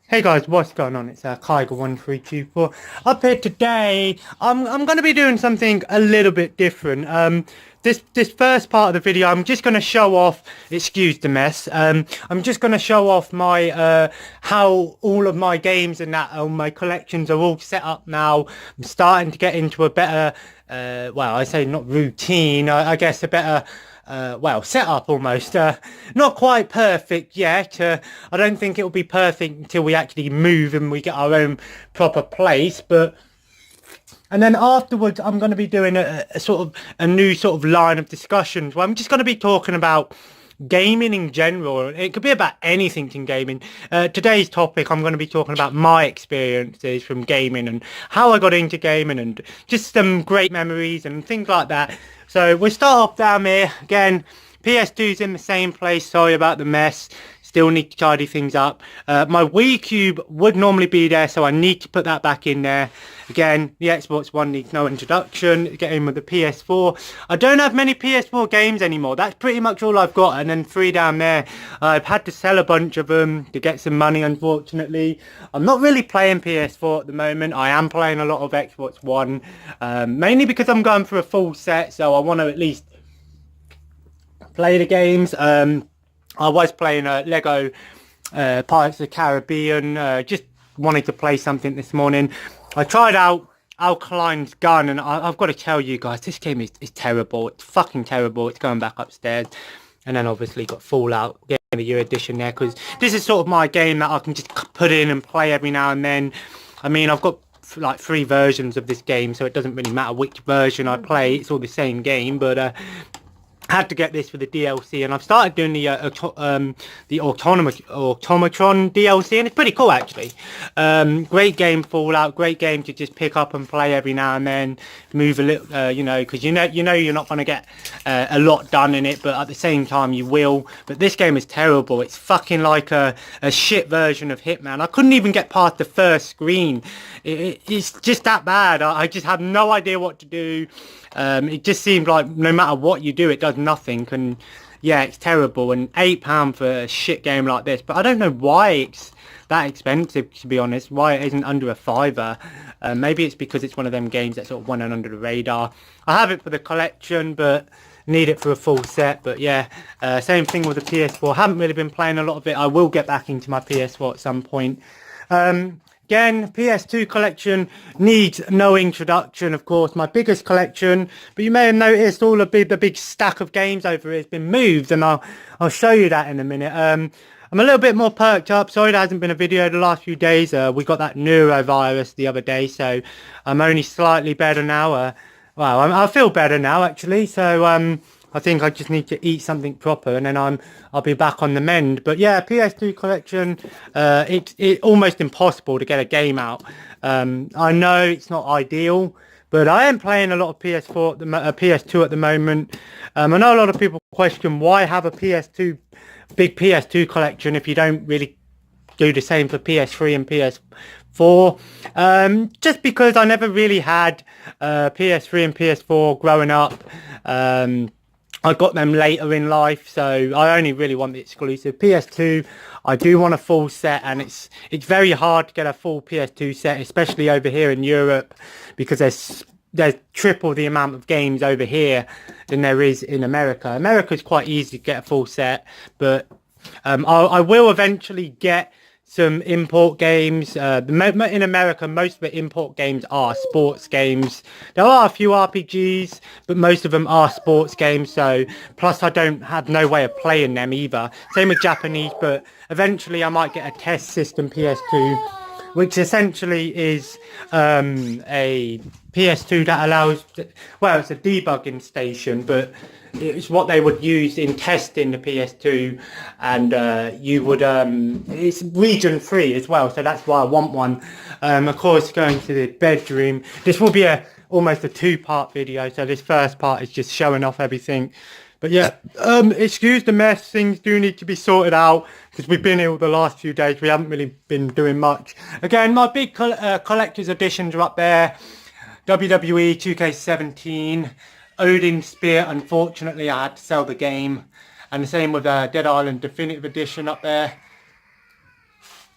Hey guys, what's going on? It's Kyger1324 up here today. I'm going to be doing something a little bit different. This first part of the video, I'm just going to show off. Excuse the mess. I'm just going to show off my how all of my games and that my collections are all set up now. I'm starting to get into a better, well, I say not routine. I guess a better. Well, set up almost. Not quite perfect yet. I don't think it will be perfect until we actually move and we get our own proper place. And then afterwards, I'm going to be doing a sort of a new sort of line of discussions where I'm just going to be talking about gaming in general. It could be about anything in gaming. Today's topic, I'm going to be talking about my experiences from gaming and how I got into gaming and just some great memories and things like that. So we'll start off down here. Again, PS2's in the same place. Sorry about the mess. Still need to tidy things up. My Wii Cube would normally be there, so I need to put that back in there. Again, the Xbox One needs no introduction. Get in with the PS4. I don't have many PS4 games anymore. That's pretty much all I've got. And then 3 down there. I've had to sell a bunch of them to get some money, unfortunately. I'm not really playing PS4 at the moment. I am playing a lot of Xbox One. Mainly because I'm going for a full set, so I want to at least play the games. I was playing Lego Pirates of the Caribbean. Just wanted to play something this morning. I tried out Alkaline's Gun, and I've got to tell you guys, this game is terrible. It's fucking terrible. It's going back upstairs. And then obviously got Fallout Game of the Year edition there, because this is sort of my game that I can just put in and play every now and then. I mean, I've got like 3 versions of this game, so it doesn't really matter which version I play. It's all the same game, but had to get this for the DLC, and I've started doing the Automatron DLC, and it's pretty cool actually. Great game, Fallout. Great game to just pick up and play every now and then. Move a little, you know, because you know you're not going to get a lot done in it, but at the same time you will. But this game is terrible. It's fucking like a shit version of Hitman. I couldn't even get past the first screen. It's just that bad. I just have no idea what to do. It just seems like no matter what you do, it does nothing. And yeah, it's terrible. And £8 for a shit game like this. But I don't know why it's that expensive, to be honest. Why it isn't under a £5. Maybe it's because it's one of them games that sort of went under the radar. I have it for the collection, but need it for a full set. But yeah, same thing with the PS4. Haven't really been playing a lot of it. I will get back into my PS4 at some point. Again, PS2 collection needs no introduction, of course, my biggest collection. But you may have noticed all of the big stack of games over here has been moved, and I'll show you that in a minute. I'm a little bit more perked up. Sorry there hasn't been a video the last few days. We got that neurovirus the other day, so I'm only slightly better now. Well, I feel better now, actually, so I think I just need to eat something proper, and then I'll be back on the mend. But yeah, PS2 collection, it's almost impossible to get a game out. I know it's not ideal, but I am playing a lot of PS2 at the moment. I know a lot of people question why have a big PS2 collection if you don't really do the same for PS3 and PS4. Just because I never really had PS3 and PS4 growing up. I got them later in life, so I only really want the exclusive. PS2, I do want a full set, and it's very hard to get a full PS2 set, especially over here in Europe, because there's triple the amount of games over here than there is in America. America's quite easy to get a full set, but I will eventually get some import games. In America, most of the import games are sports games. There are a few RPGs, but most of them are sports games. So, plus I don't have no way of playing them either. Same with Japanese, but eventually I might get a test system PS2, which essentially is a PS2 that allows, well, it's a debugging station, but it's what they would use in testing the PS2, and you would it's region free as well, so that's why I want one. Of course, going to the bedroom, this will be almost a 2-part video, so this first part is just showing off everything. But yeah, excuse the mess, things do need to be sorted out, because we've been ill the last few days, we haven't really been doing much. Again, my big collector's editions are up there. WWE 2K17, Odin Spear, unfortunately I had to sell the game, and the same with Dead Island Definitive Edition up there.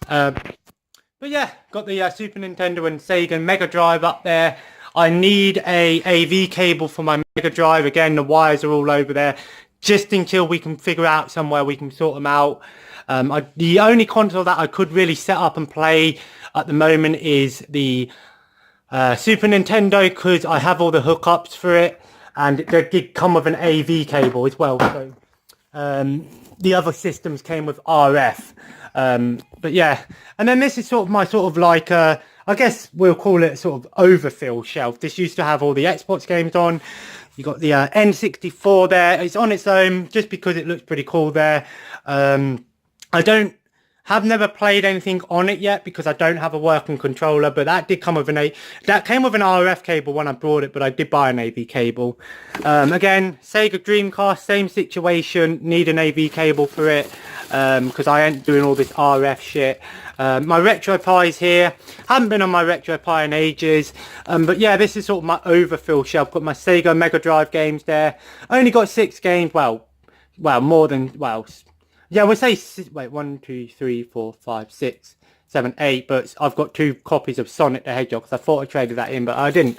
But yeah, got the Super Nintendo and Sega Mega Drive up there. I need a AV cable for my Mega Drive. Again, the wires are all over there. Just until we can figure out somewhere we can sort them out. The only console that I could really set up and play at the moment is the Super Nintendo, because I have all the hookups for it, and they did come with an AV cable as well. So the other systems came with RF. But yeah, and then this is sort of my like I guess we'll call it sort of overfill shelf. This used to have all the Xbox games on. You got the N64 there. It's on its own just because it looks pretty cool there. Have never played anything on it yet because I don't have a working controller, but that did come with that came with an RF cable when I brought it, but I did buy an AV cable. Again, Sega Dreamcast, same situation, need an AV cable for it, because I ain't doing all this RF shit. My RetroPie is here. Haven't been on my RetroPie in ages, but yeah, this is sort of my overfill shelf. Got my Sega Mega Drive games there. Only got 6 games. Well, more than yeah, we'll say 1, 2, 3, 4, 5, 6, 7, 8. But I've got 2 copies of Sonic the Hedgehog because I thought I traded that in, but I didn't.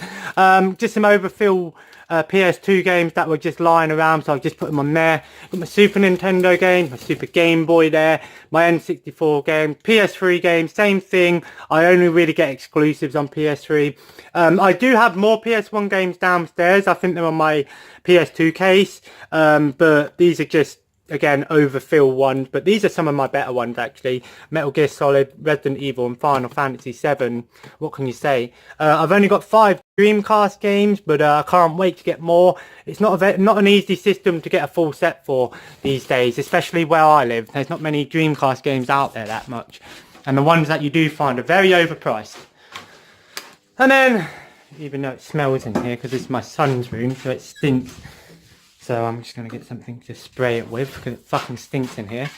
Just some overfill PS2 games that were just lying around, so I've just put them on there. Got my Super Nintendo game, my Super Game Boy there, my N64 game, PS3 game, same thing. I only really get exclusives on PS3. I do have more PS1 games downstairs. I think they're on my PS2 case, but these are just, again, overfill ones, but these are some of my better ones actually. Metal Gear Solid, Resident Evil and Final Fantasy 7. What can you say? I've only got 5 Dreamcast games, but I can't wait to get more. It's not an easy system to get a full set for these days, especially where I live. There's not many Dreamcast games out there that much, and the ones that you do find are very overpriced. And then, even though it smells in here because it's my son's room, so it stinks, so I'm just going to get something to spray it with because it fucking stinks in here.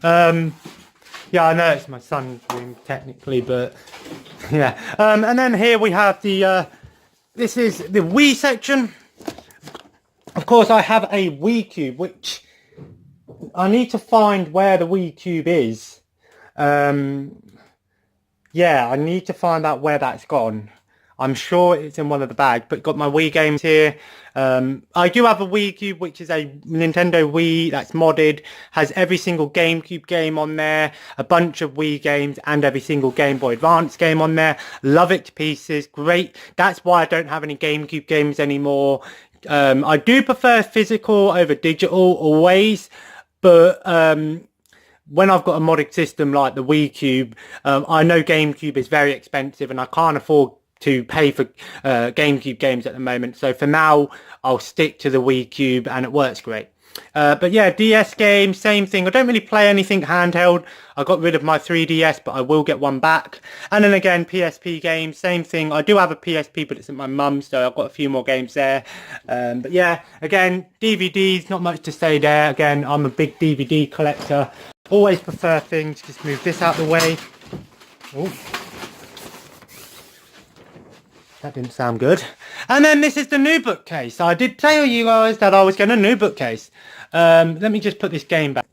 Yeah, I know it's my son's room technically, but yeah. And then here we have the, this is the Wii section. Of course, I have a Wii Cube, which I need to find where the Wii Cube is. Yeah, I need to find out where that's gone. I'm sure it's in one of the bags, but got my Wii games here. I do have a Wii Cube, which is a Nintendo Wii that's modded, has every single GameCube game on there, a bunch of Wii games, and every single Game Boy Advance game on there. Love it to pieces. Great. That's why I don't have any GameCube games anymore. I do prefer physical over digital always, but when I've got a modded system like the Wii Cube, I know GameCube is very expensive and I can't afford to pay for GameCube games at the moment. So for now, I'll stick to the Wii Cube and it works great. But yeah, DS games, same thing. I don't really play anything handheld. I got rid of my 3DS, but I will get one back. And then again, PSP games, same thing. I do have a PSP, but it's at my mum's, so I've got a few more games there. But yeah, again, DVDs, not much to say there. Again, I'm a big DVD collector. Always prefer things. Just move this out of the way. Ooh. That didn't sound good. And then this is the new bookcase. I did tell you guys that I was getting a new bookcase. Let me just put this game back.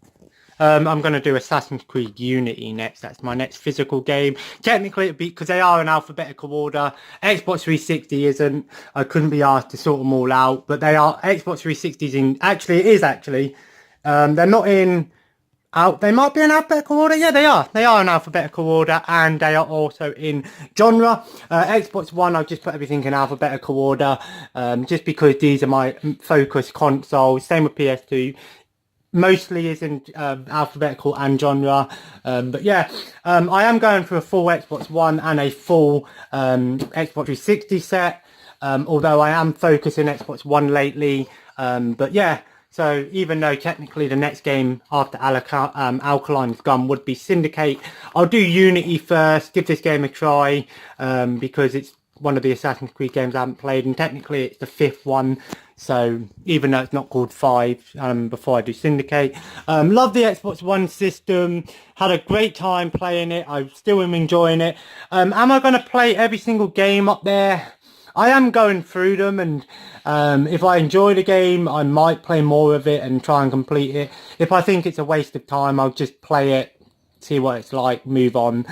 I'm going to do Assassin's Creed Unity next. That's my next physical game. Technically, it'd be because they are in alphabetical order. Xbox 360 isn't. I couldn't be asked to sort them all out. But they are. Xbox 360's in. Actually, it is actually. They're not in. They might be in alphabetical order. Yeah, they are. They are in alphabetical order, and they are also in genre. Xbox One, I've just put everything in alphabetical order, just because these are my focus consoles. Same with PS2. Mostly is in alphabetical and genre. But yeah, I am going for a full Xbox One and a full Xbox 360 set. Although I am focusing Xbox One lately. But yeah. So even though technically the next game after Alkaline's Gun would be Syndicate, I'll do Unity first, give this game a try, because it's one of the Assassin's Creed games I haven't played, and technically it's the 5th one, so even though it's not called 5, before I do Syndicate. Love the Xbox One system, had a great time playing it, I still am enjoying it. Am I going to play every single game up there? I am going through them, and if I enjoy the game, I might play more of it and try and complete it. If I think it's a waste of time, I'll just play it, see what it's like, move on.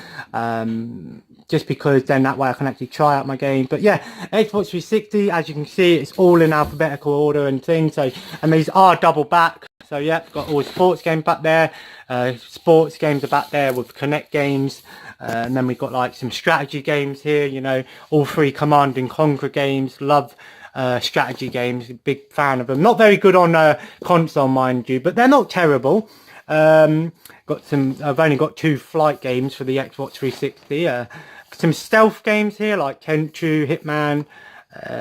Just because then that way I can actually try out my game. But yeah, Xbox 360, as you can see, it's all in alphabetical order and things. So, and these are double back. So yeah, got all sports games back there. Sports games are back there with Connect games. And then we've got like some strategy games here, you know, all three Command and Conquer games. Love strategy games, big fan of them. Not very good on console, mind you, but they're not terrible. Got some, I've only got 2 flight games for the Xbox 360. Some stealth games here like Tenchu, Hitman,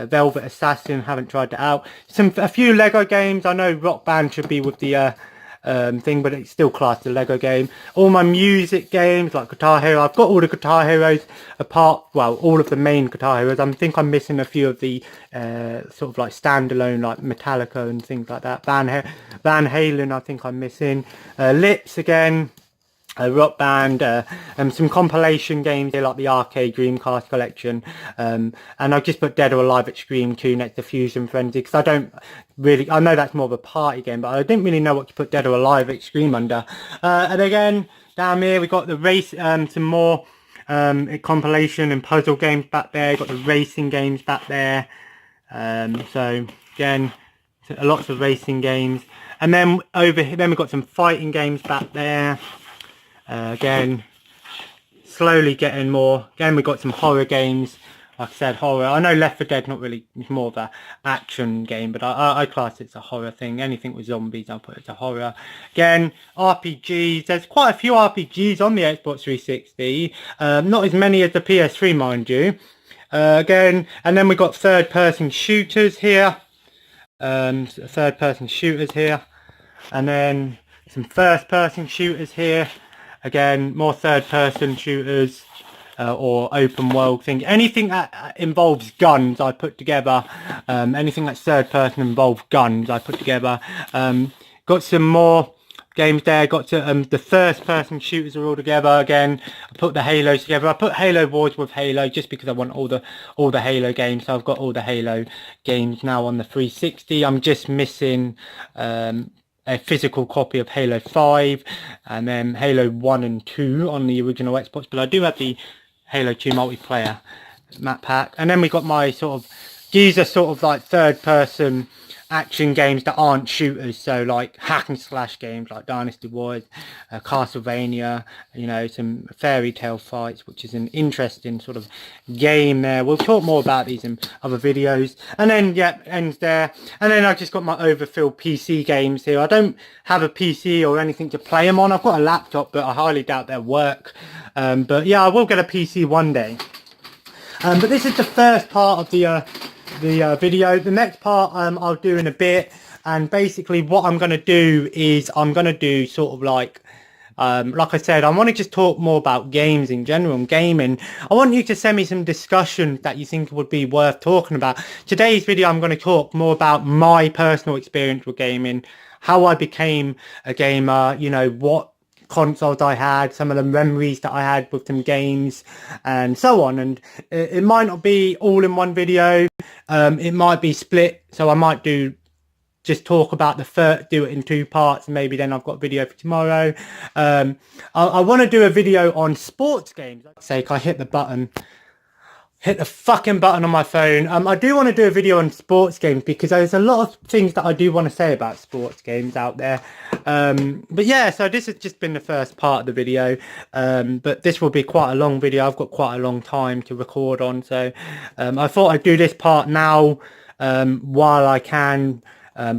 Velvet Assassin, haven't tried that out. A few Lego games. I know Rock Band should be with the thing, but it's still classed as a Lego game. All my music games like Guitar Hero. I've got all the Guitar Heroes apart, well, all of the main Guitar Heroes. I think I'm missing a few of the sort of like standalone, like Metallica and things like that. Van Halen, I think I'm missing. Lips again. Rock Band, some compilation games here like the Arcade Dreamcast collection, and I've just put Dead or Alive Extreme 2 next to Fusion Frenzy because I don't really, I know that's more of a party game, but I didn't really know what to put Dead or Alive Extreme under. And again, down here we got the race, some more compilation and puzzle games back there. Got the racing games back there. So again, lots of racing games, and then over here, then we've got some fighting games back there. Again, slowly getting more. Again, we've got some horror games. Like I said, horror. I know Left 4 Dead not really, it's more of a action game, but I class it as a horror thing. Anything with zombies, I'll put it as a horror. Again, RPGs. There's quite a few RPGs on the Xbox 360. Not as many as the PS3, mind you. Again, and then we've got third-person shooters here. And then some first-person shooters here. Again, more third-person shooters or open world thing. Anything that involves guns, I put together. Anything that's third-person involves guns, I put together. Got some more games there. Got to, the first-person shooters are all together again. I put the Halos together. I put Halo Wars with Halo just because I want all the Halo games. So I've got all the Halo games now on the 360. I'm just missing a physical copy of Halo 5 and then Halo 1 and 2 on the original Xbox, but I do have the Halo 2 multiplayer map pack. And then we got my sort of, these are sort of like third person action games that aren't shooters, so like hack and slash games like Dynasty Wars, Castlevania, you know, some fairy tale fights, which is an interesting sort of game there. We'll talk more about these in other videos. And then yeah, ends there. And then I've just got my overfilled PC games here. I don't have a PC or anything to play them on. I've got a laptop, but I highly doubt they'll work. But yeah, I will get a PC one day. But this is the first part of the video. The next part I'll do in a bit, and basically what I'm going to do is I'm going to do sort of like I said, I want to just talk more about games in general and gaming. I want you to send me some discussions that you think would be worth talking about. Today's video I'm going to talk more about my personal experience with gaming, how I became a gamer, you know, what consoles I had, some of the memories that I had with some games and so on. And it might not be all in one video, it might be split, so I might just talk about do it in 2 parts, and maybe then I've got a video for tomorrow. I want to do a video on sports games. For God's sake, I hit the fucking button on my phone. I do want to do a video on sports games because there's a lot of things that I do want to say about sports games out there. But yeah, so this has just been the first part of the video. But this will be quite a long video. I've got quite a long time to record on. So I thought I'd do this part now while I can.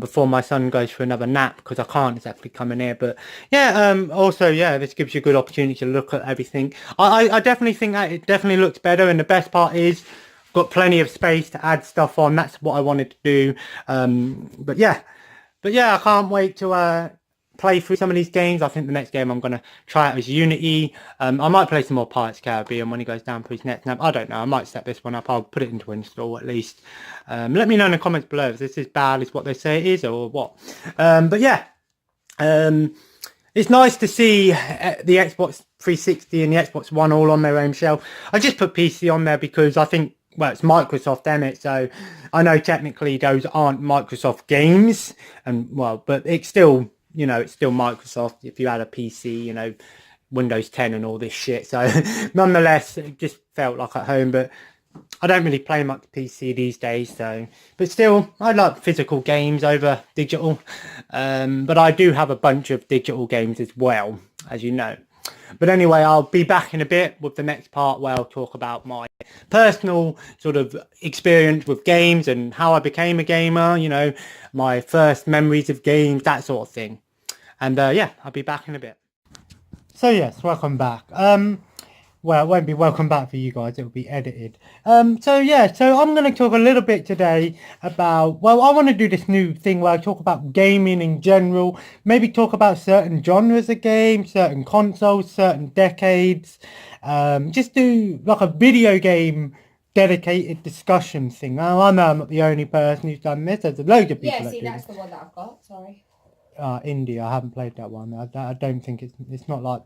Before my son goes for another nap, because I can't exactly come in here. But yeah, also, yeah, this gives you a good opportunity to look at everything. I definitely think that it definitely looks better, and the best part is I've got plenty of space to add stuff on. That's what I wanted to do. But yeah, I can't wait to play through some of these games. I think the next game I'm going to try out is Unity. I might play some more Pirates Caribbean when he goes down for his next nap. I don't know. I might set this one up. I'll put it into install at least. Let me know in the comments below if this is bad, is what they say it is, or what. But yeah, it's nice to see the Xbox 360 and the Xbox One all on their own shelf. I just put PC on there because I think well, it's Microsoft, isn't it? So I know technically those aren't Microsoft games, and well, but it's still, it's still Microsoft. If you had a PC, Windows 10 and all this shit. So nonetheless, it just felt like at home. But I don't really play much PC these days. So, but still, I like physical games over digital. But I do have a bunch of digital games as well, as you know. But anyway, I'll be back in a bit with the next part where I'll talk about my personal sort of experience with games and how I became a gamer, my first memories of games, that sort of thing. And yeah, I'll be back in a bit. So yes, welcome back. Well, it won't be welcome back for you guys, it'll be edited. So I'm going to talk a little bit today about, well, I want to do this new thing where I talk about gaming in general, maybe talk about certain genres of games, certain consoles, certain decades, just do like a video game dedicated discussion thing. Now, I know I'm not the only person who's done this, there's loads of people that do that's the one that I've got, sorry. India, I haven't played that one. I don't think it's not like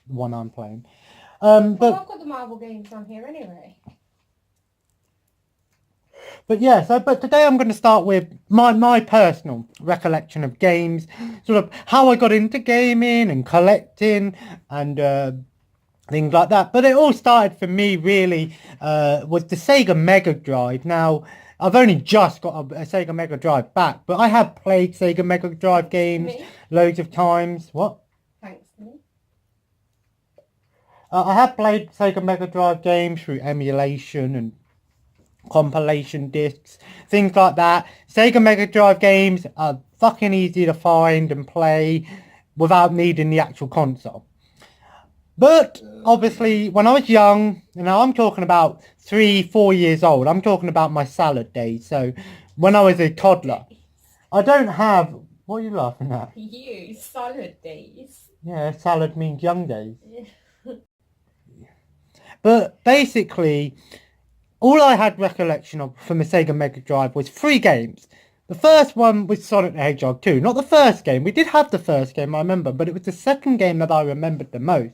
the one I'm playing. But I've got the Marvel games on here anyway. But yeah, but today I'm going to start with my personal recollection of games, sort of how I got into gaming and collecting and things like that. But it all started for me really with the Sega Mega Drive. Now, I've only just got a Sega Mega Drive back, but I have played Sega Mega Drive games loads of times. What? Thanks to me. I have played Sega Mega Drive games through emulation and compilation discs, things like that. Sega Mega Drive games are fucking easy to find and play without needing the actual console. But obviously, when I was young, I'm talking about 3-4 years old, I'm talking about my salad days. So when I was a toddler, I don't have, what are you laughing at? You, salad days. Yeah, salad means young days. But basically, all I had recollection of from the Sega Mega Drive was 3 games. The first one was Sonic the Hedgehog 2. Not the first game. We did have the first game, I remember, but it was the second game that I remembered the most.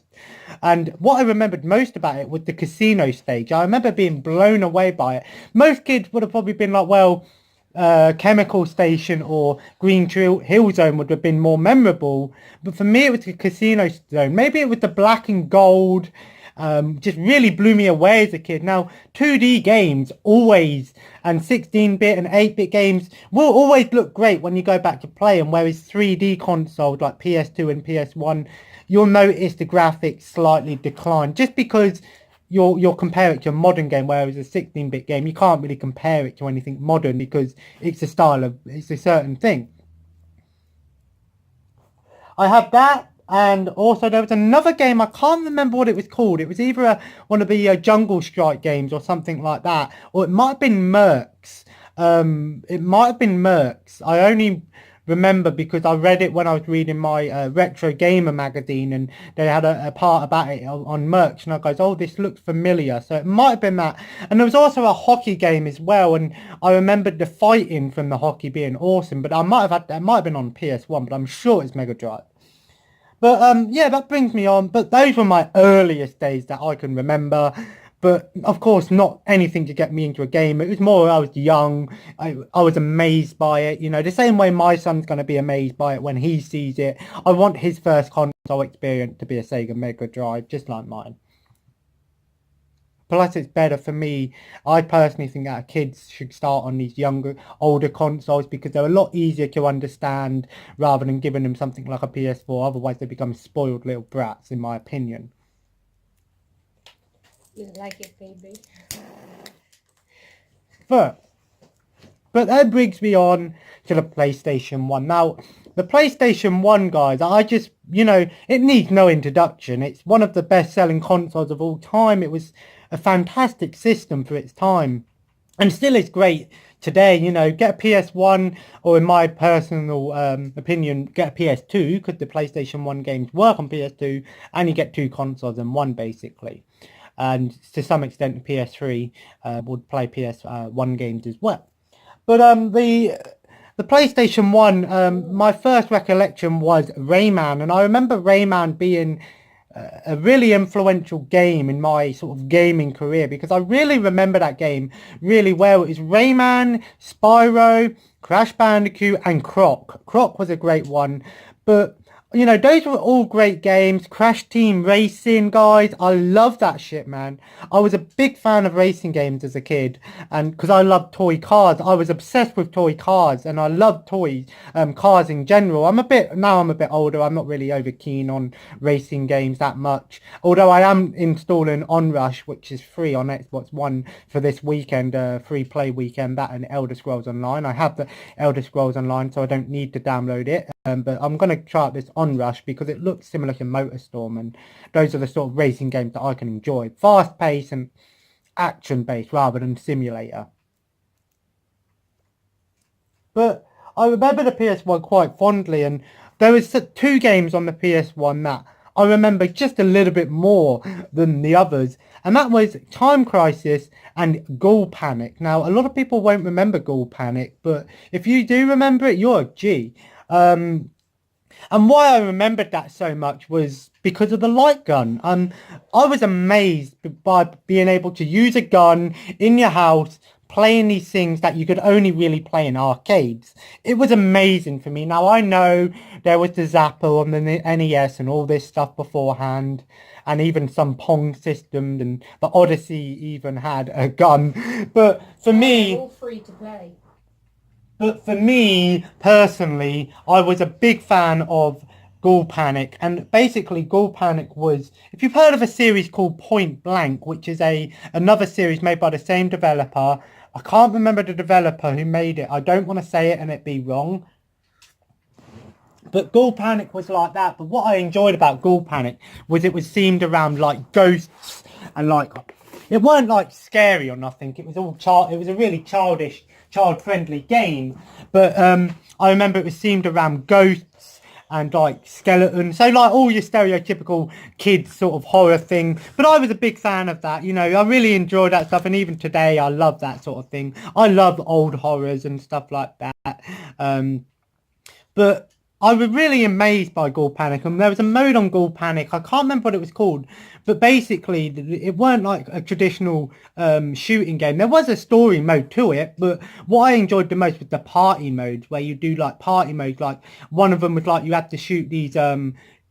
And what I remembered most about it was the casino stage. I remember being blown away by it. Most kids would have probably been like, well, Chemical Station or Green Hill Zone would have been more memorable. But for me, it was the casino zone. Maybe it was the black and gold. Just really blew me away as a kid. Now, 2D games always, and 16-bit and 8-bit games will always look great when you go back to play them, whereas 3D consoles like PS2 and PS1, you'll notice the graphics slightly decline, just because you'll compare it to a modern game, whereas a 16-bit game, you can't really compare it to anything modern because it's a certain thing. I have that. And also there was another game, I can't remember what it was called. It was either one of the Jungle Strike games or something like that. Or it might have been Mercs. I only remember because I read it when I was reading my Retro Gamer magazine, and they had a part about it on Mercs. And I goes, oh, this looks familiar. So it might have been that. And there was also a hockey game as well. And I remembered the fighting from the hockey being awesome. But it might have been on PS1, but I'm sure it's Mega Drive. But yeah, that brings me on. But those were my earliest days that I can remember. But of course, not anything to get me into a game. It was more I was young. I was amazed by it. The same way my son's going to be amazed by it when he sees it. I want his first console experience to be a Sega Mega Drive, just like mine. Plus, it's better for me. I personally think that kids should start on these older consoles because they're a lot easier to understand rather than giving them something like a PS4. Otherwise, they become spoiled little brats, in my opinion. You like it, baby. But that brings me on to the PlayStation 1. Now, the PlayStation 1, guys, it needs no introduction. It's one of the best-selling consoles of all time. It was a fantastic system for its time, and still is great today. Get a PS1, or in my personal opinion, get a PS2, because the PlayStation 1 games work on PS2, and you get 2 consoles in one, basically. And to some extent, the PS3 would play PS1 games as well. But the PlayStation 1, my first recollection was Rayman, and I remember Rayman being a really influential game in my sort of gaming career, because I really remember that game really well. It was Rayman, Spyro, Crash Bandicoot, and Croc. Croc was a great one, but you know, those were all great games. Crash Team Racing, guys, I love that shit, man. I was a big fan of racing games as a kid, and because I loved toy cars, I was obsessed with toy cars, and I loved toy cars in general. I'm a bit older. I'm not really over keen on racing games that much. Although I am installing Onrush, which is free on Xbox One for this weekend, free play weekend. That and Elder Scrolls Online. I have the Elder Scrolls Online, so I don't need to download it. But I'm gonna try out this Onrush because it looks similar to MotorStorm, and those are the sort of racing games that I can enjoy. Fast paced and action based rather than simulator. But I remember the PS1 quite fondly, and there was two games on the PS1 that I remember just a little bit more than the others, and that was Time Crisis and Ghoul Panic. Now, a lot of people won't remember Ghoul Panic, but if you do remember it, you're a G. And why I remembered that so much was because of the light gun. I was amazed by being able to use a gun in your house, playing these things that you could only really play in arcades. It was amazing for me. Now, I know there was the Zapper on the NES and all this stuff beforehand, and even some Pong systems, and the Odyssey even had a gun. But for me... all free to play. But for me, personally, I was a big fan of Ghoul Panic. And basically, Ghoul Panic was... If you've heard of a series called Point Blank, which is another series made by the same developer. I can't remember the developer who made it. I don't want to say it and it be wrong. But Ghoul Panic was like that. But what I enjoyed about Ghoul Panic was it was themed around like ghosts and like... It weren't like scary or nothing. It was all it was a really childish, child-friendly game. But I remember it was themed around ghosts and like skeletons. So like all your stereotypical kids sort of horror thing. But I was a big fan of that. You know, I really enjoyed that stuff. And even today, I love that sort of thing. I love old horrors and stuff like that. But I was really amazed by Ghoul Panic, and there was a mode on Ghoul Panic, I can't remember what it was called, but basically it weren't like a traditional shooting game. There was a story mode to it, but what I enjoyed the most was the party modes, where you do like party modes. Like one of them was like you had to shoot these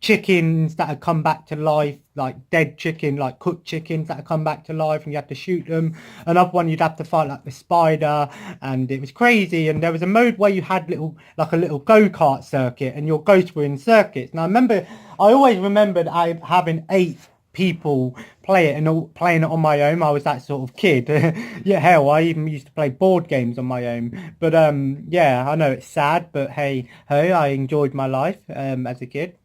chickens that had come back to life, like dead chicken, like cooked chickens that had come back to life, and you had to shoot them. Another one you'd have to fight like the spider, and it was crazy. And there was a mode where you had a little go-kart circuit, and your ghosts were in circuits. And I always remembered having 8 people play it and playing it on my own. I was that sort of kid. Yeah, hell, I even used to play board games on my own. But yeah, I know it's sad, but hey, I enjoyed my life as a kid.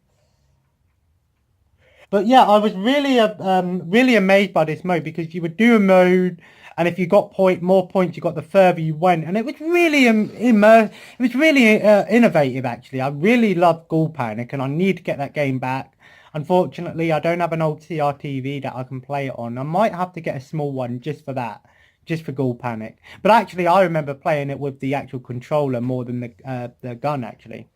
But yeah, I was really amazed by this mode, because you would do a mode, and if you got more points you got, the further you went, and it was really it was really innovative actually. I really loved Ghoul Panic, and I need to get that game back. Unfortunately, I don't have an old CRTV that I can play it on. I might have to get a small one just for that, just for Ghoul Panic. But actually, I remember playing it with the actual controller more than the gun actually.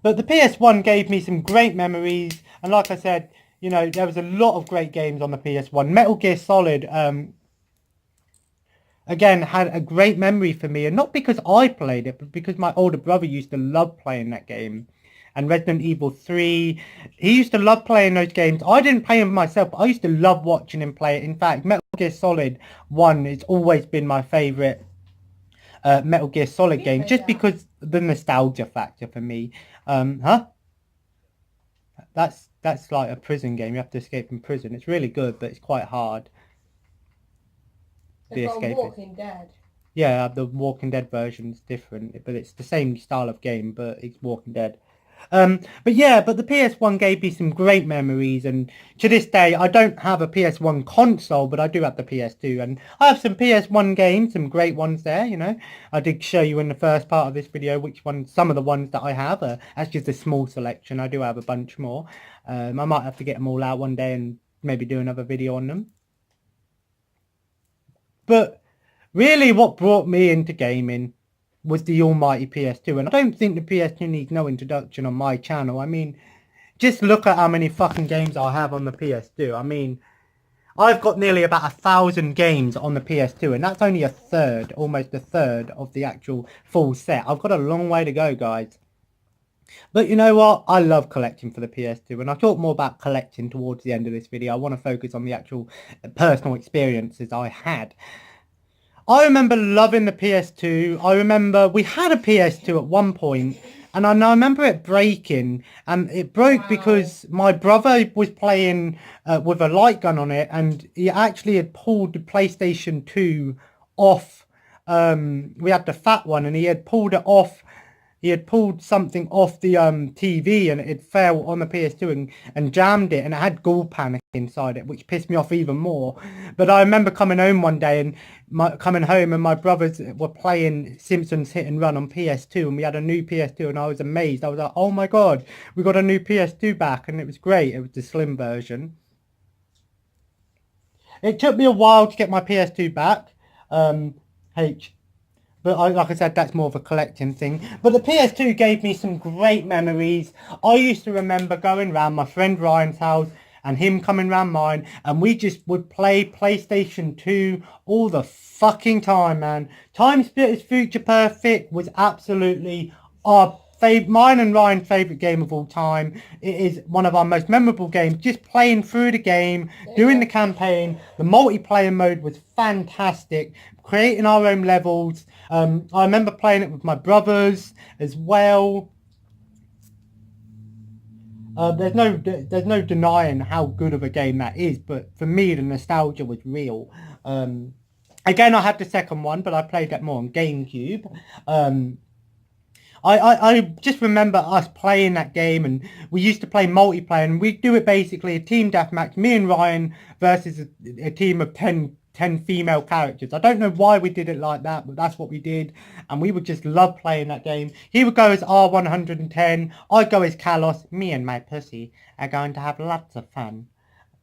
But the PS1 gave me some great memories, and like I said, you know, there was a lot of great games on the PS1. Metal Gear Solid, again, had a great memory for me, and not because I played it, but because my older brother used to love playing that game. And Resident Evil 3, he used to love playing those games. I didn't play them myself, but I used to love watching him play it. In fact, Metal Gear Solid 1 has always been my favourite Metal Gear Solid game, just because the nostalgia factor for me. That's like a prison game. You have to escape from prison. It's really good, but it's quite hard. The Walking Dead. Yeah, the Walking Dead version is different, but it's the same style of game, but it's Walking Dead. But the PS1 gave me some great memories, and to this day I don't have a PS1 console, but I do have the PS2, and I have some PS1 games, some great ones there. You know, I did show you in the first part of this video some of the ones that I have. That's just a small selection. I do have a bunch more. I might have to get them all out one day and maybe do another video on them. But really, what brought me into gaming was the almighty PS2. And I don't think the PS2 needs no introduction on my channel. I mean, just look at how many fucking games I have on the PS2. I mean, I've got nearly about 1,000 games on the PS2, and that's only a third, almost a third of the actual full set. I've got a long way to go, guys. But you know what? I love collecting for the PS2, and I'll talk more about collecting towards the end of this video. I want to focus on the actual personal experiences I had. I remember loving the PS2. I remember we had a PS2 at one point, and I remember it breaking, and it broke because my brother was playing with a light gun on it, and he actually had pulled the PlayStation 2 off. We had the fat one, and he had pulled it off. He had pulled something off the TV, and it fell on the PS2 and jammed it, and it had Ghoul Panic inside it, which pissed me off even more. But I remember coming home one day and my brothers were playing Simpsons Hit and Run on PS2, and we had a new PS2, and I was amazed. I was like, oh my god, we got a new PS2 back, and it was great. It was the slim version. It took me a while to get my PS2 back. But like I said, that's more of a collecting thing. But the PS2 gave me some great memories. I used to remember going round my friend Ryan's house and him coming round mine, and we just would play PlayStation 2 all the fucking time, man. Time Splitters Future Perfect was absolutely mine and Ryan's favourite game of all time. It is one of our most memorable games. Just playing through the game, doing the campaign. The multiplayer mode was fantastic. Creating our own levels. I remember playing it with my brothers as well. There's no denying how good of a game that is, but for me the nostalgia was real. Again, I had the second one, but I played that more on GameCube. I just remember us playing that game, and we used to play multiplayer, and we'd do it basically a team deathmatch, me and Ryan versus a team of 10 female characters. I don't know why we did it like that, but that's what we did, and we would just love playing that game. He would go as R110, I'd go as Kalos. Me and my pussy are going to have lots of fun,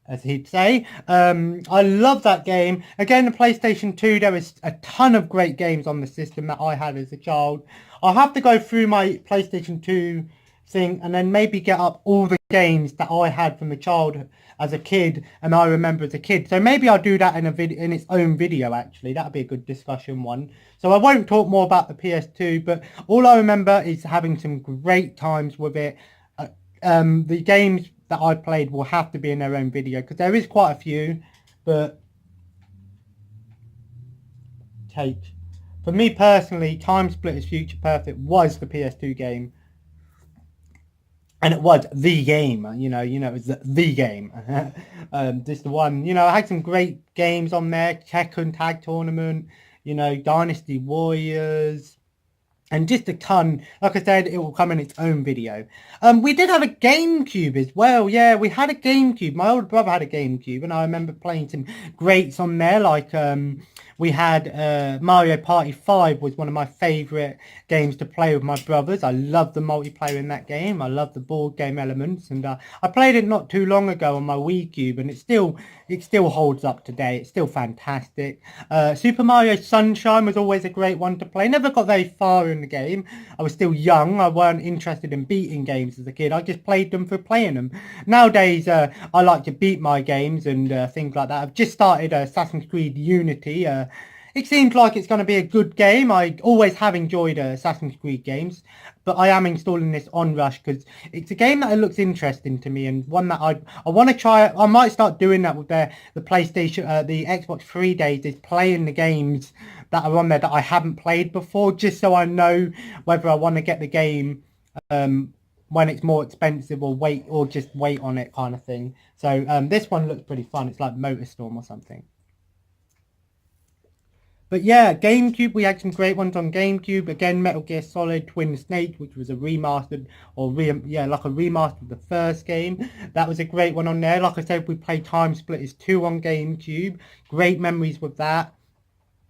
as he'd say. I love that game. Again, the PlayStation 2, there was a ton of great games on the system that I had as a child. I'll have to go through my PlayStation 2 thing and then maybe get up all the games that I had from the childhood as a kid and I remember as a kid. So maybe I'll do that in in its own video, actually. That'd be a good discussion one. So I won't talk more about the PS2, but all I remember is having some great times with it. The games that I played will have to be in their own video because there is quite a few, but for me personally, Time Splitters Future Perfect was the PS2 game. And it was the game, you know, it was the game. Just the one, I had some great games on there. Tekken Tag Tournament, Dynasty Warriors, and just a ton. Like I said, it will come in its own video. We did have a GameCube as well. Yeah, we had a GameCube. My older brother had a GameCube, and I remember playing some greats on there. Like we had Mario Party 5 was one of my favourite games to play with my brothers. I love the multiplayer in that game. I love the board game elements, and I played it not too long ago on my Wii Cube, and it still holds up today. It's still fantastic. Super Mario Sunshine was always a great one to play. Never got very far in the game. I was still young. I weren't interested in beating games as a kid. I just played them for playing them. Nowadays, I like to beat my games and things like that. I've just started Assassin's Creed Unity. It seems like it's going to be a good game. I always have enjoyed Assassin's Creed games, but I am installing this on Rush because it's a game that looks interesting to me and one that I want to try. I might start doing that with the PlayStation, the Xbox 3 days, is playing the games that are on there that I haven't played before, just so I know whether I want to get the game when it's more expensive or just wait on it kind of thing. So this one looks pretty fun. It's like MotorStorm or something. But yeah, GameCube, we had some great ones on GameCube. Again, Metal Gear Solid Twin Snakes, which was a remastered, like a remaster of the first game. That was a great one on there. Like I said, we played Time Splitters 2 on GameCube. Great memories with that.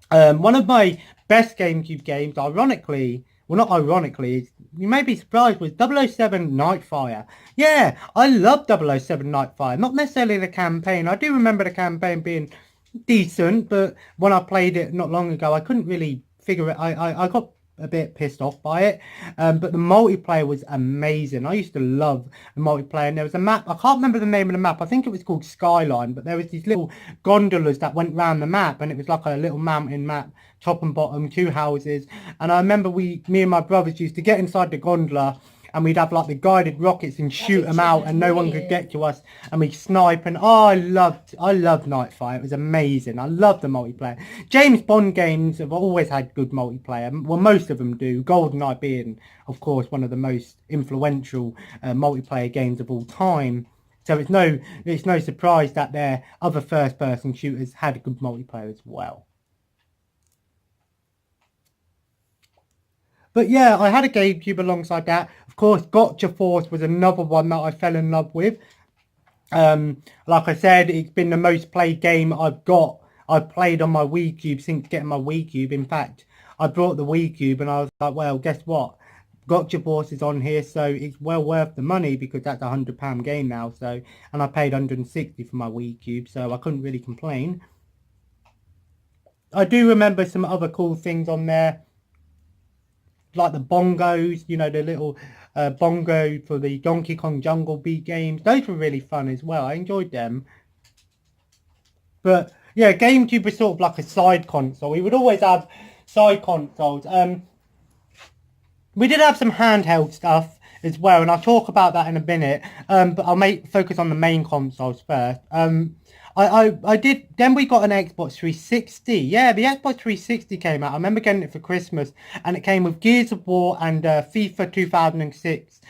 One of my best GameCube games, ironically, well, not ironically, you may be surprised, was 007 Nightfire. Yeah, I love 007 Nightfire. Not necessarily the campaign. I do remember the campaign being decent, but when I played it not long ago, I couldn't really figure it. I got a bit pissed off by it. But the multiplayer was amazing. I used to love the multiplayer. And there was a map, I can't remember the name of the map. I think it was called Skyline, but there was these little gondolas that went round the map, and it was like a little mountain map, top and bottom, 2 houses. And I remember me and my brothers used to get inside the gondola, and we'd have like the guided rockets and shoot them out, and no one could get to us, and we'd snipe. And I loved Nightfire. It was amazing. I loved the multiplayer. James Bond games have always had good multiplayer. Well, most of them do. GoldenEye being, of course, one of the most influential multiplayer games of all time. So it's no surprise that their other first-person shooters had a good multiplayer as well. But yeah, I had a GameCube alongside that. Of course, Gotcha Force was another one that I fell in love with. Like I said, it's been the most played game I've played on my Wii Cube since getting my Wii Cube. In fact, I brought the Wii Cube and I was like, well, guess what? Gotcha Force is on here, so it's well worth the money because that's a £100 game now. So, and I paid 160 for my Wii Cube, so I couldn't really complain. I do remember some other cool things on there, like the bongos, you know, the little bongo for the Donkey Kong Jungle Beat games. Those were really fun as well. I enjoyed them. But yeah, GameCube was sort of like a side console. We would always have side consoles. We did have some handheld stuff as well, and I'll talk about that in a minute. But I'll focus on the main consoles first. I did. Then we got an Xbox 360. Yeah, the Xbox 360 came out. I remember getting it for Christmas, and it came with Gears of War and FIFA 2006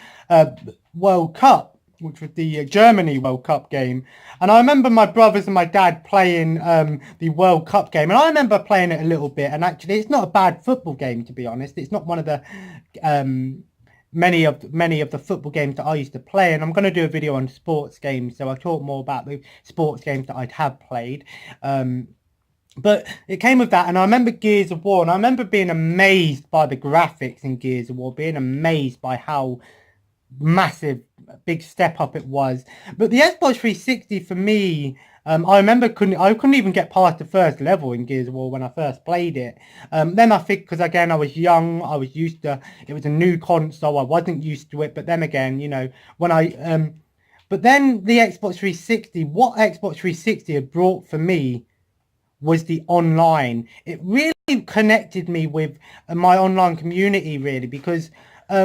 World Cup, which was the Germany World Cup game. And I remember my brothers and my dad playing the World Cup game, and I remember playing it a little bit. And actually, it's not a bad football game, to be honest. It's not one of the many of the football games that I used to play, and I'm going to do a video on sports games, so I'll talk more about the sports games that I have played. But it came with that, and I remember Gears of War, and I remember being amazed by the graphics in Gears of War, being amazed by how massive, big step up it was. But the Xbox 360 for me, I remember I couldn't even get past the first level in Gears of War when I first played it. Then I think, because again I was young, I was used to, it was a new console, I wasn't used to it. But then again, you know, when but then the Xbox 360, what Xbox 360 had brought for me was the online. It really connected me with my online community, really, because I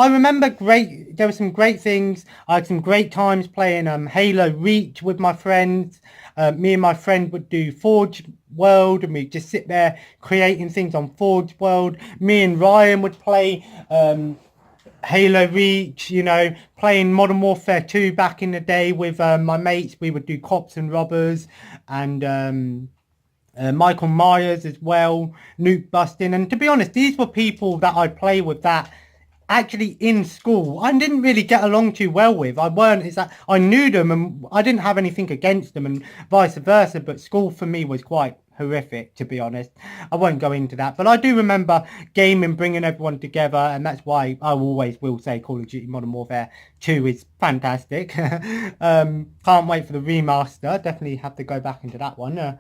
remember there were some great things. I had some great times playing Halo Reach with my friends. Me and my friend would do Forge World, and we'd just sit there creating things on Forge World. Me and Ryan would play Halo Reach, you know, playing Modern Warfare 2 back in the day with my mates. We would do Cops and Robbers, and Michael Myers as well, nuke busting. And to be honest, these were people that I play with that actually in school I didn't really get along too well with. I knew them and I didn't have anything against them, and vice versa, but school for me was quite horrific, to be honest. I won't go into that, but I do remember gaming, bringing everyone together, and that's why I always will say Call of Duty Modern Warfare 2 is fantastic. Can't wait for the remaster. Definitely have to go back into that one.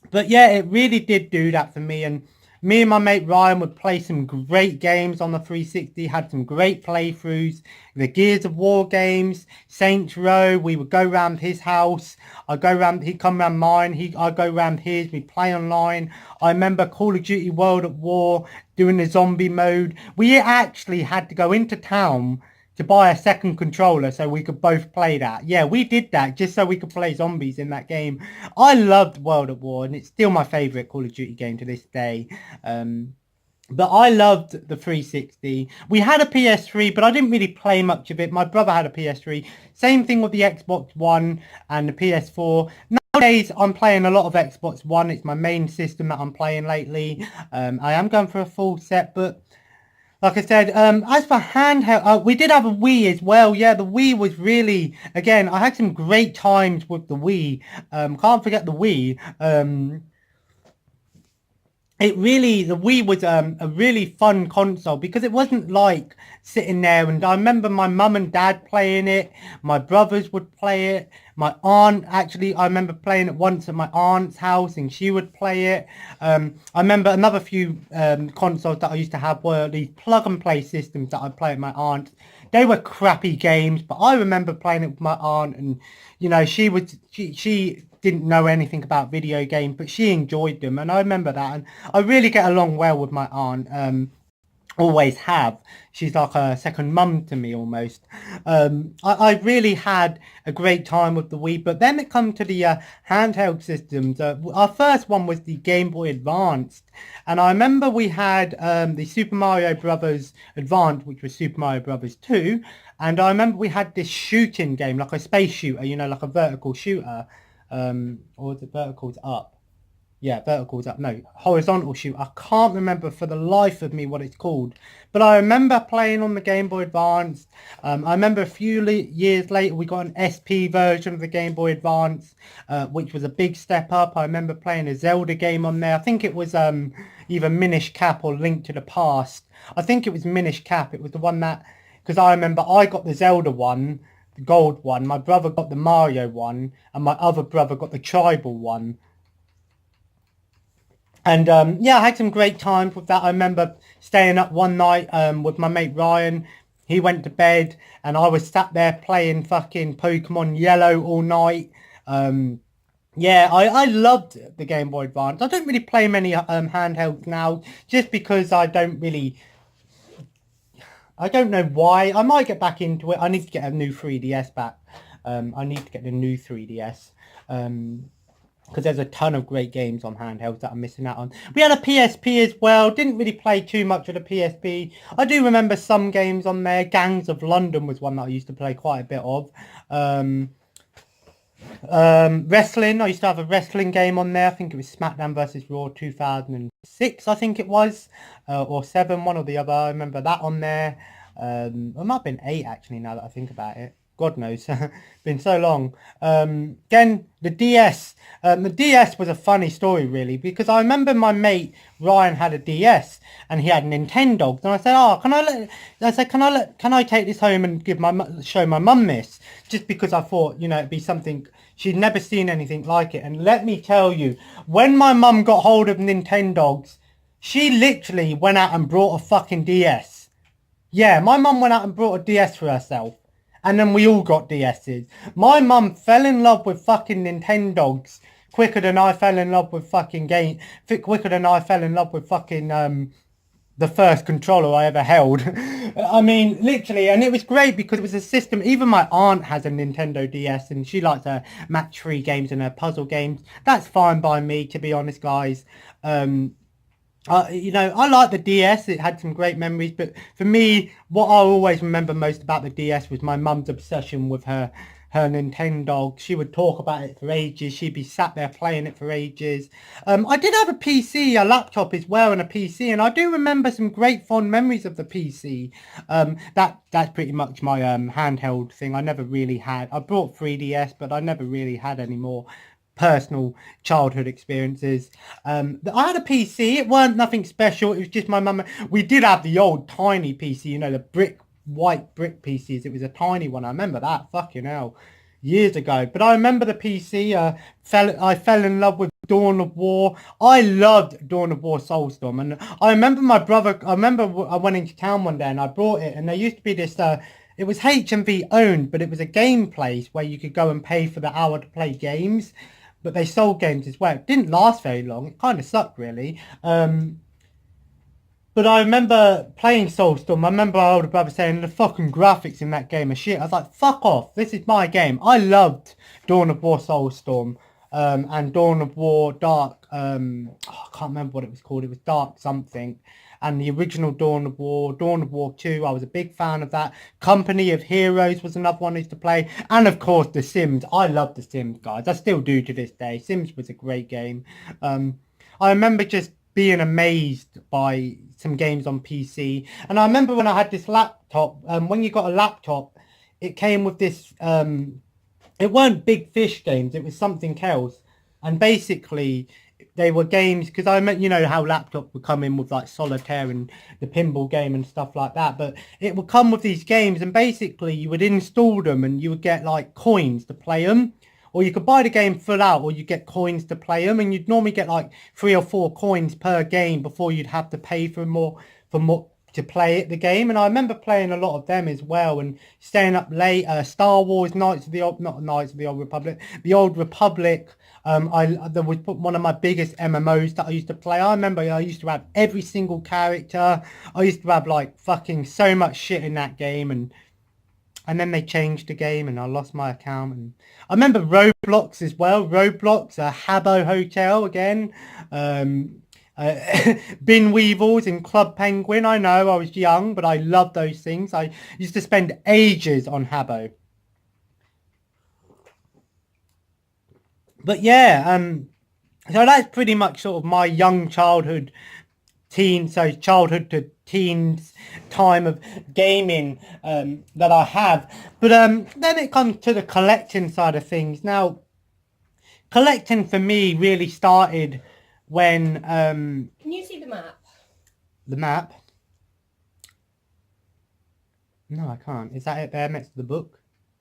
But yeah, it really did do that for me, and me and my mate Ryan would play some great games on the 360, had some great playthroughs. The Gears of War games, Saints Row, we would go round his house. He'd come round mine, I'd go round his, we'd play online. I remember Call of Duty World at War, doing the zombie mode. We actually had to go into town to buy a second controller so we could both play that. Yeah, we did that just so we could play zombies in that game. I loved World at War, and it's still my favourite Call of Duty game to this day. But I loved the 360. We had a PS3, but I didn't really play much of it. My brother had a PS3. Same thing with the Xbox One and the PS4. Nowadays, I'm playing a lot of Xbox One. It's my main system that I'm playing lately. I am going for a full set, but like I said, as for handheld, we did have a Wii as well. Yeah, the Wii was really, again, I had some great times with the Wii. Can't forget the Wii. The Wii was a really fun console because it wasn't like sitting there, and I remember my mum and dad playing it. My brothers would play it. My aunt, actually, I remember playing it once at my aunt's house and she would play it. I remember another few consoles that I used to have were these plug and play systems that I played at my aunt's. They were crappy games, but I remember playing it with my aunt, and you know, she didn't know anything about video games, but she enjoyed them, and I remember that, and I really get along well with my aunt. Always have. She's like a second mum to me almost. I really had a great time with the Wii, but then it comes to the handheld systems. Our first one was the Game Boy Advanced, and I remember we had the Super Mario Brothers Advance, which was Super Mario Brothers 2, and I remember we had this shooting game, like a space shooter, you know, like a vertical shooter, or the vertical's up. Yeah, vertical's up. No, horizontal shoot. I can't remember for the life of me what it's called. But I remember playing on the Game Boy Advance. I remember a few years later we got an SP version of the Game Boy Advance, which was a big step up. I remember playing a Zelda game on there. I think it was either Minish Cap or Link to the Past. I think it was Minish Cap. It was the one that... Because I remember I got the Zelda one, the gold one. My brother got the Mario one. And my other brother got the tribal one. And yeah, I had some great times with that. I remember staying up one night with my mate Ryan. He went to bed and I was sat there playing fucking Pokemon Yellow all night. Yeah, I loved the Game Boy Advance. I don't really play many handhelds now just because I don't know why. I might get back into it. I need to get a new 3DS back. I need to get the new 3DS. Because there's a ton of great games on handhelds that I'm missing out on. We had a PSP as well. Didn't really play too much of the PSP. I do remember some games on there. Gangs of London was one that I used to play quite a bit of. Wrestling. I used to have a wrestling game on there. I think it was SmackDown vs. Raw 2006, I think it was. Or 7, one or the other. I remember that on there. It might have been 8 actually now that I think about it. God knows, been so long. Again, the DS. The DS was a funny story, really, because I remember my mate Ryan had a DS and he had Nintendogs, and I said, "Oh, can I take this home and show my mum this?" Just because I thought, you know, it'd be something she'd never seen anything like it. And let me tell you, when my mum got hold of Nintendogs, she literally went out and brought a fucking DS. Yeah, my mum went out and brought a DS for herself. And then we all got DS's. My mum fell in love with fucking Nintendogs quicker than I fell in love with fucking quicker than I fell in love with fucking the first controller I ever held. I mean, literally, and it was great because it was a system. Even my aunt has a Nintendo DS and she likes her match-3 games and her puzzle games. That's fine by me, to be honest, guys. You know, I like the DS. It had some great memories, but for me, what I always remember most about the DS was my mum's obsession with her Nintendo. She would talk about it for ages. She'd be sat there playing it for ages. I did have a PC, a laptop as well, and a PC, and I do remember some great fond memories of the PC. That's pretty much my handheld thing. I never really had. I bought 3DS, but I never really had any more personal childhood experiences. I had a PC. It weren't nothing special. It was just my mum. We did have the old tiny PC, you know, the white brick PCs. It was a tiny one. I remember that. Fucking hell, years ago. But I remember the PC. I fell in love with Dawn of War. I loved Dawn of War Soulstorm, and I remember my brother. I remember I went into town one day and I brought it, and there used to be this. It was HMV owned, but it was a game place where you could go and pay for the hour to play games. But they sold games as well. It didn't last very long. It kind of sucked, really. But I remember playing Soulstorm. I remember my older brother saying the fucking graphics in that game are shit. I was like, fuck off. This is my game. I loved Dawn of War Soulstorm. And Dawn of War Dark. I can't remember what it was called. It was Dark something. And the original Dawn of War 2, I was a big fan of that. Company of Heroes was another one I used to play. And of course, The Sims. I love The Sims, guys. I still do to this day. Sims was a great game. I remember just being amazed by some games on PC. And I remember when I had this laptop, when you got a laptop, it came with this, it weren't Big Fish games, it was something else. And basically, they were games, because I meant, you know how laptop would come in with like Solitaire and the pinball game and stuff like that, but it would come with these games, and basically you would install them and you would get like coins to play them. or you could buy the game full out, or you get coins to play them, and you'd normally get like 3 or 4 coins per game before you'd have to pay for more to play it, the game. And I remember playing a lot of them as well, and staying up late. Star Wars Knights of the Old, not Knights of the Old Republic, the Old Republic. There was one of my biggest MMOs that I used to play. I remember I used to have every single character. I used to have like fucking so much shit in that game, and then they changed the game, and I lost my account. And I remember Roblox as well. Roblox, Habbo Hotel again. Bin Weevils and Club Penguin. I know I was young, but I loved those things. I used to spend ages on Habbo. But yeah, so that's pretty much sort of my young childhood, childhood to teens time of gaming that I have. But then it comes to the collecting side of things. Now, collecting for me really started when Can you see the map? the map. No, I can't. Is that it there next to the book?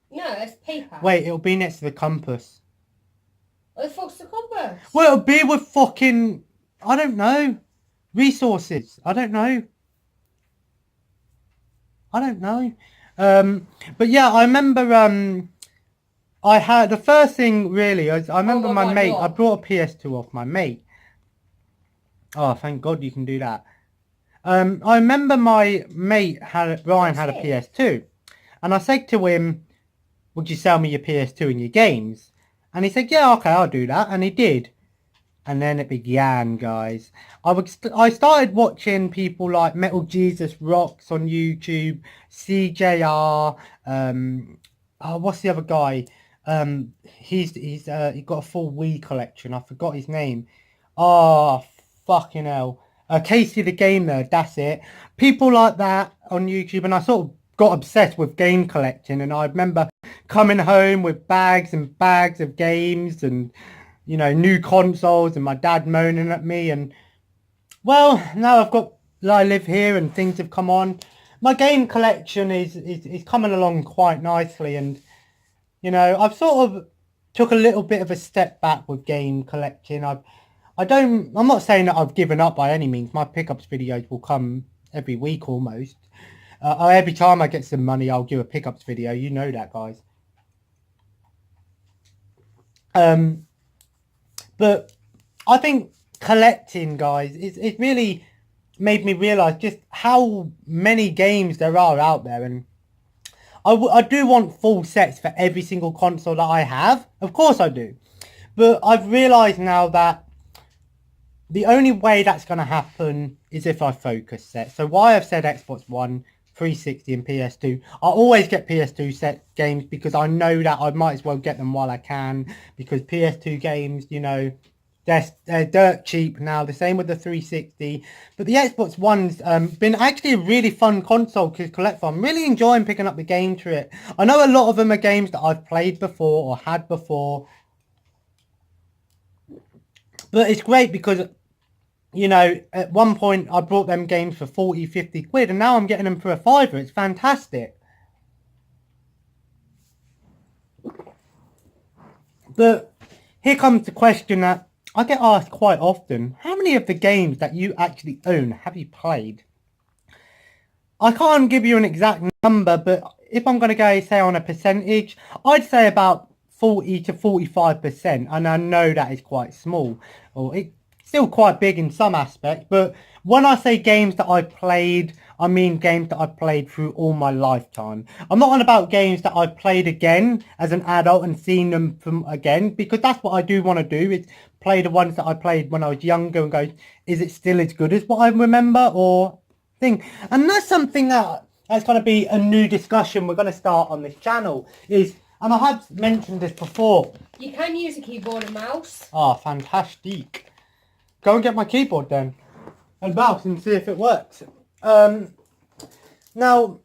No, it's paper. Wait, it'll be next to the compass. What the fuck's the compass? Well, it'll be with fucking, I don't know, resources. I don't know. But yeah, I remember I had the first thing really. I remember my mate. I brought a PS2 off my mate. Oh, thank God you can do that. I remember my mate Ryan had a PS2, and I said to him, "Would you sell me your PS2 and your games?" And he said, "Yeah, okay, I'll do that," and he did. And then it began, guys. I started watching people like Metal Jesus Rocks on YouTube, CJR. What's the other guy? He got a full Wii collection. I forgot his name. Oh, fucking hell. Casey the Gamer, that's it. People like that on YouTube, and I sort of got obsessed with game collecting, and I remember coming home with bags and bags of games and, you know, new consoles, and my dad moaning at me. And well, now I live here and things have come on. My game collection is coming along quite nicely, and you know, I've sort of took a little bit of a step back with game collecting. I'm not saying that I've given up by any means. My pickups videos will come every week almost. Every time I get some money, I'll do a pickups video. You know that, guys. But I think collecting, guys, it really made me realise just how many games there are out there. And I do want full sets for every single console that I have. Of course I do. But I've realised now that the only way that's going to happen is if I focus set. So why I've said Xbox One, 360 and PS2. I always get PS2 set games because I know that I might as well get them while I can, because PS2 games, you know, they're dirt cheap now. The same with the 360. But the Xbox One's been actually a really fun console to collect from. I'm really enjoying picking up the games for it. I know a lot of them are games that I've played before or had before. But it's great because, you know, at one point I bought them games for 40, 50 quid, and now I'm getting them for a fiver. It's fantastic. But here comes the question that I get asked quite often. How many of the games that you actually own have you played? I can't give you an exact number, but if I'm going to go, say, on a percentage, I'd say about 40 to 45%. And I know that is quite small, or it's still quite big in some aspects. But when I say games that I've played, I mean games that I've played through all my lifetime. I'm not on about games that I've played again as an adult and seen them from again, because that's what I do want to do, is play the ones that I played when I was younger and go, is it still as good as what I remember, or thing. And that's something that's going to be a new discussion we're going to start on this channel, is, and I have mentioned this before. You can use a keyboard and mouse. Ah, fantastic. Go and get my keyboard then and mouse and see if it works. Now,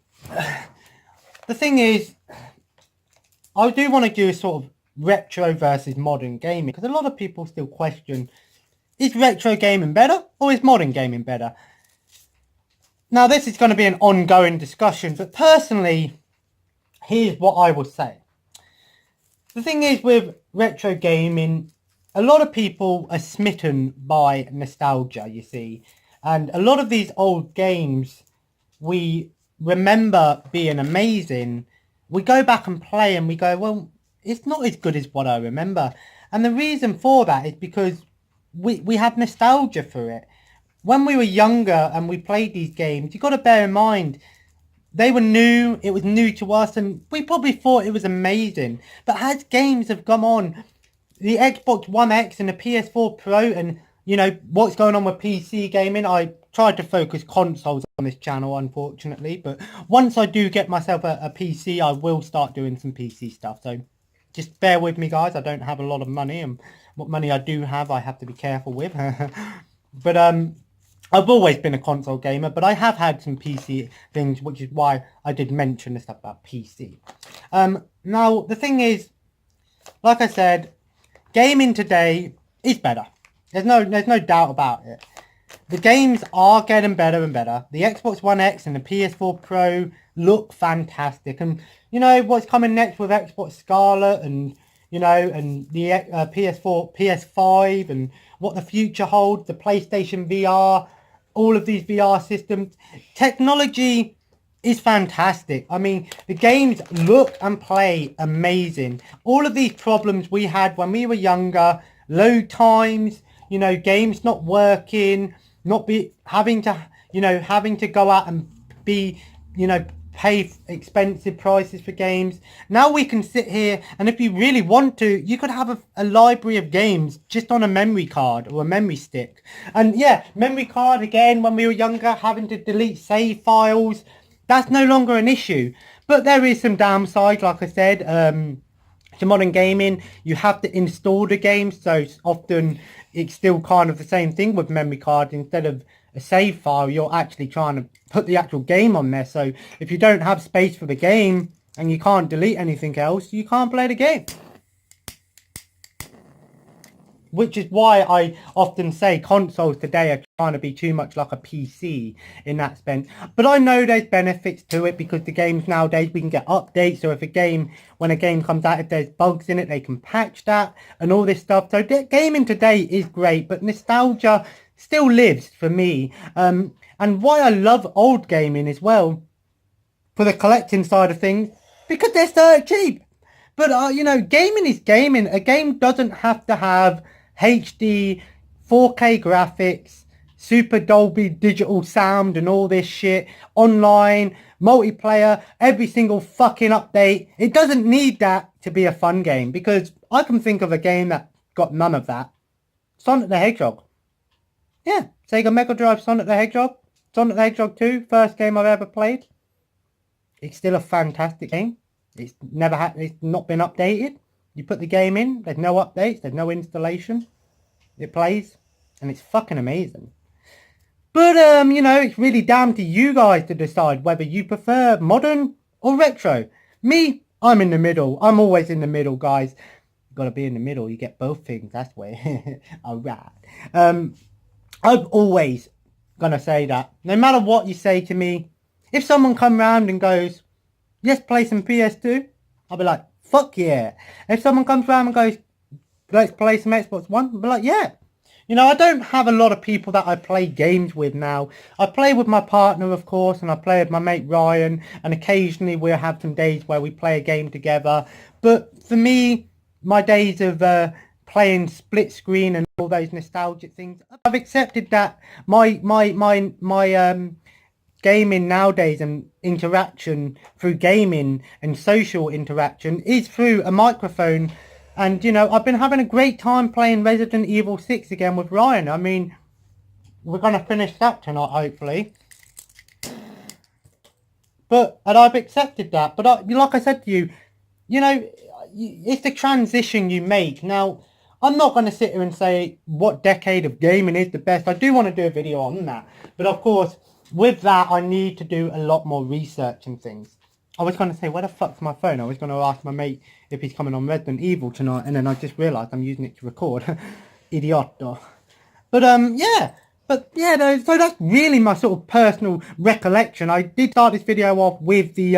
the thing is, I do want to do a sort of retro versus modern gaming, because a lot of people still question, is retro gaming better or is modern gaming better? Now, this is going to be an ongoing discussion, but personally, here's what I would say. the thing is with retro gaming, a lot of people are smitten by nostalgia, you see. And a lot of these old games we remember being amazing. We go back and play and we go, well, it's not as good as what I remember. And the reason for that is because we have nostalgia for it. When we were younger and we played these games, you got to bear in mind, they were new, it was new to us, and we probably thought it was amazing. But as games have gone on, the Xbox One X and the PS4 Pro and, you know, what's going on with PC gaming, I tried to focus consoles on this channel, unfortunately. But once I do get myself a PC, I will start doing some PC stuff. So just bear with me, guys. I don't have a lot of money, and what money I do have, I have to be careful with. But I've always been a console gamer, but I have had some PC things, which is why I did mention the stuff about PC. Now, the thing is, like I said, gaming today is better. There's no doubt about it. The games are getting better and better. The Xbox One X and the PS4 Pro look fantastic. And, you know, what's coming next with Xbox Scarlet and, you know, and the PS4, PS5 and what the future holds, the PlayStation VR, all of these VR systems. Technology is fantastic. I mean, the games look and play amazing. All of these problems we had when we were younger, load times, you know, games not working, having to go out and be, you know, pay expensive prices for games. Now we can sit here, and if you really want to, you could have a library of games just on a memory card or a memory stick. And yeah, memory card again, when we were younger, having to delete save files, that's no longer an issue. But there is some downside, like I said. To modern gaming, you have to install the game, so often it's still kind of the same thing with memory cards. Instead of a save file, you're actually trying to put the actual game on there. So if you don't have space for the game and you can't delete anything else, you can't play the game. Which is why I often say consoles today are trying to be too much like a PC in that sense. But I know there's benefits to it because the games nowadays, we can get updates. So when a game comes out, if there's bugs in it, they can patch that and all this stuff. So gaming today is great, but nostalgia still lives for me. And why I love old gaming as well, for the collecting side of things, because they're so cheap. But, you know, gaming is gaming. A game doesn't have to have HD, 4K graphics, Super Dolby digital sound and all this shit, online, multiplayer, every single fucking update. It doesn't need that to be a fun game, because I can think of a game that got none of that. Sonic the Hedgehog. Yeah, Sega Mega Drive Sonic the Hedgehog. Sonic the Hedgehog 2, first game I've ever played. It's still a fantastic game. It's not been updated. You put the game in, there's no updates, there's no installation. It plays, and it's fucking amazing. But, you know, it's really down to you guys to decide whether you prefer modern or retro. Me, I'm in the middle. I'm always in the middle, guys. You've got to be in the middle. You get both things. That's where. Alright. I'm always going to say that. No matter what you say to me, if someone come round and goes, let's play some PS2, I'll be like, fuck yeah. If someone comes around and goes, let's play some Xbox One, I'll be like, yeah. You know, I don't have a lot of people that I play games with now. I play with my partner, of course, and I play with my mate Ryan, and occasionally we'll have some days where we play a game together. But for me, my days of playing split screen and all those nostalgic things, I've accepted that my gaming nowadays and interaction through gaming and social interaction is through a microphone. And, you know, I've been having a great time playing Resident Evil 6 again with Ryan. I mean, we're going to finish that tonight, hopefully. And I've accepted that. But like I said to you, you know, it's the transition you make. Now, I'm not going to sit here and say what decade of gaming is the best. I do want to do a video on that. But, of course, with that, I need to do a lot more research and things. I was going to say, where the fuck's my phone? I was going to ask my mate if he's coming on Resident Evil tonight, and then I just realised I'm using it to record. Idiot. But, yeah. But, yeah, so that's really my sort of personal recollection. I did start this video off with the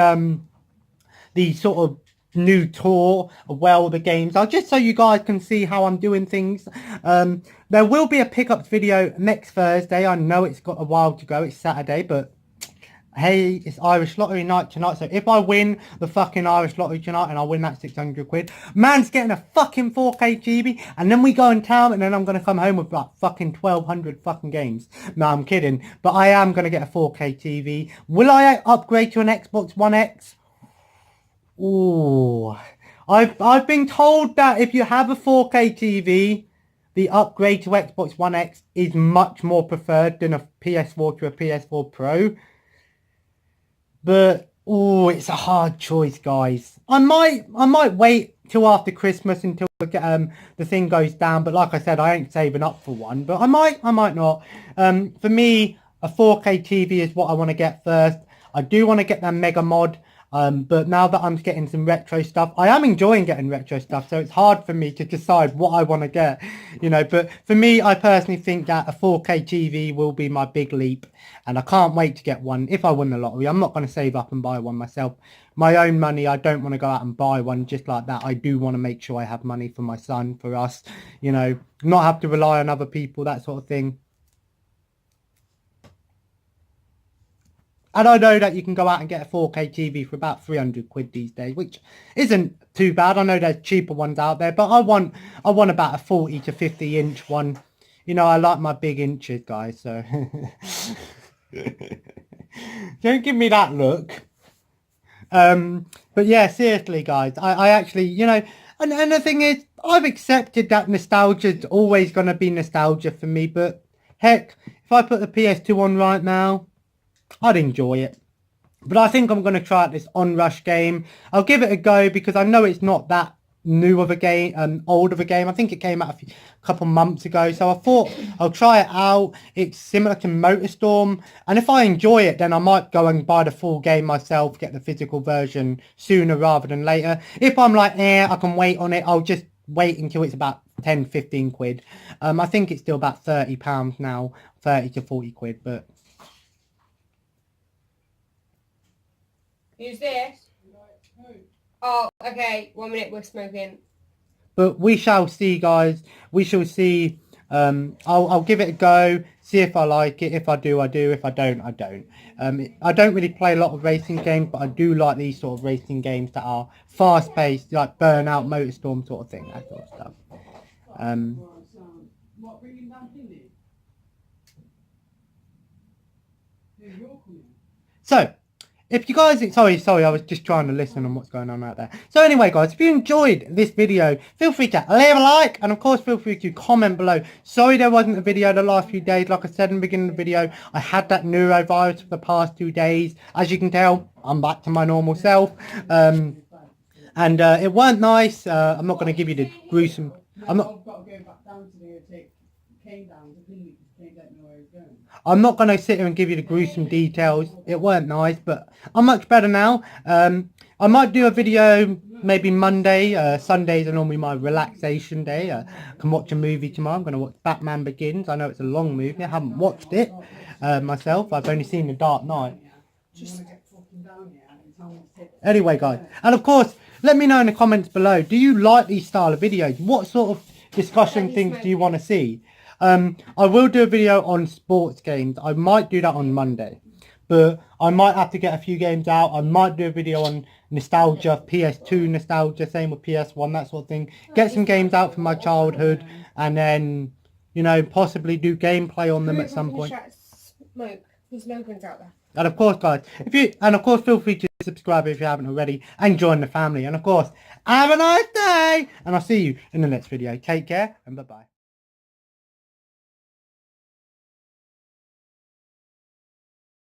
sort of new tour of where all the games are, just so you guys can see how I'm doing things. There will be a pickups video next Thursday. I know it's got a while to go. It's Saturday, but hey, it's Irish Lottery night tonight, so if I win the fucking Irish Lottery tonight and I win that 600 quid, man's getting a fucking 4K TV, and then we go in town, and then I'm going to come home with like fucking 1,200 fucking games. No, I'm kidding, but I am going to get a 4K TV. Will I upgrade to an Xbox One X? Ooh, I've been told that if you have a 4K TV, the upgrade to Xbox One X is much more preferred than a PS4 to a PS4 Pro. But oh, it's a hard choice, guys. I might wait till after Christmas until the thing goes down. But like I said, I ain't saving up for one. But I might not. For me, a 4K TV is what I want to get first. I do want to get that Mega Mod. But now that I'm getting some retro stuff, I am enjoying getting retro stuff, so it's hard for me to decide what I want to get, you know. But for me, I personally think that a 4K TV will be my big leap, and I can't wait to get one if I win the lottery. I'm not going to save up and buy one myself. My own money, I don't want to go out and buy one just like that. I do want to make sure I have money for my son, for us, you know, not have to rely on other people, that sort of thing. And I know that you can go out and get a 4K TV for about 300 quid these days, which isn't too bad. I know there's cheaper ones out there, but I want about a 40 to 50 inch one. You know, I like my big inches, guys, so don't give me that look. But yeah, seriously, guys, I actually, you know, and the thing is, I've accepted that nostalgia's always going to be nostalgia for me, but heck, if I put the PS2 on right now, I'd enjoy it. But I think I'm going to try out this Onrush game. I'll give it a go because I know it's not that new of a game, old of a game. I think it came out a couple months ago. So I thought I'll try it out. It's similar to MotorStorm. And if I enjoy it, then I might go and buy the full game myself, get the physical version sooner rather than later. If I'm like, I can wait on it, I'll just wait until it's about 10, 15 quid. I think it's still about £30 now, 30 to 40 quid, but... Who's this? Oh, okay. 1 minute, we're smoking. But we shall see, guys. We shall see. I'll give it a go, see if I like it. If I do, I do. If I don't, I don't. I don't really play a lot of racing games, but I do like these sort of racing games that are fast-paced, like Burnout, MotorStorm sort of thing, that sort of stuff. So, if you guys, sorry, I was just trying to listen on what's going on out there. So anyway, guys, if you enjoyed this video, feel free to leave a like, and of course, feel free to comment below. Sorry there wasn't a video the last few days. Like I said in the beginning of the video, I had that neurovirus for the past 2 days. As you can tell, I'm back to my normal self. And it weren't nice. I'm not going to give you the gruesome... I'm not going to sit here and give you the gruesome details. It weren't nice, but I'm much better now. I might do a video maybe Monday. Sundays are normally my relaxation day. I can watch a movie tomorrow. I'm going to watch Batman Begins. I know it's a long movie. I haven't watched it myself. I've only seen The Dark Knight. Anyway, guys. And of course, let me know in the comments below. Do you like these style of videos? What sort of discussion things do you want to see? I will do a video on sports games. I might do that on Monday, but I might have to get a few games out. I might do a video on nostalgia, PS2 nostalgia, same with PS1, that sort of thing. Get some games out from my childhood, and then, you know, possibly do gameplay on them at some point. Smoke. There's smoking's out there. And of course, guys, feel free to subscribe if you haven't already, and join the family. And of course, have a nice day, and I'll see you in the next video. Take care, and bye-bye.